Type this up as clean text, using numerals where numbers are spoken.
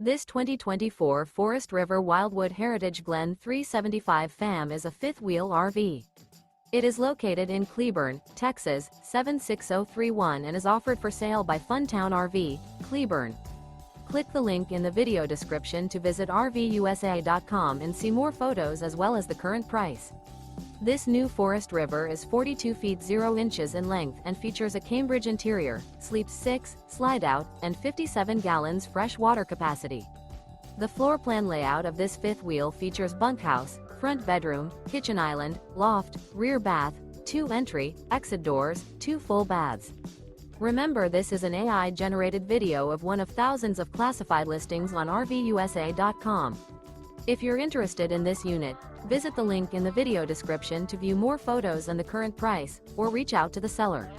This 2024 Forest River Wildwood Heritage Glen 375 FAM is a fifth-wheel RV. It is located in Cleburne, Texas, 76031 and is offered for sale by Funtown RV, Cleburne. Click the link in the video description to visit RVUSA.com and see more photos as well as the current price. This new Forest River is 42 feet 0 inches in length and features a Cambridge interior, sleeps 6, slide-out, and 57 gallons fresh water capacity. The floor plan layout of this fifth wheel features bunkhouse, front bedroom, kitchen island, loft, rear bath, 2 entry, exit doors, 2 full baths. Remember, this is an AI-generated video of one of thousands of classified listings on RVUSA.com. If you're interested in this unit, visit the link in the video description to view more photos and the current price, or reach out to the seller.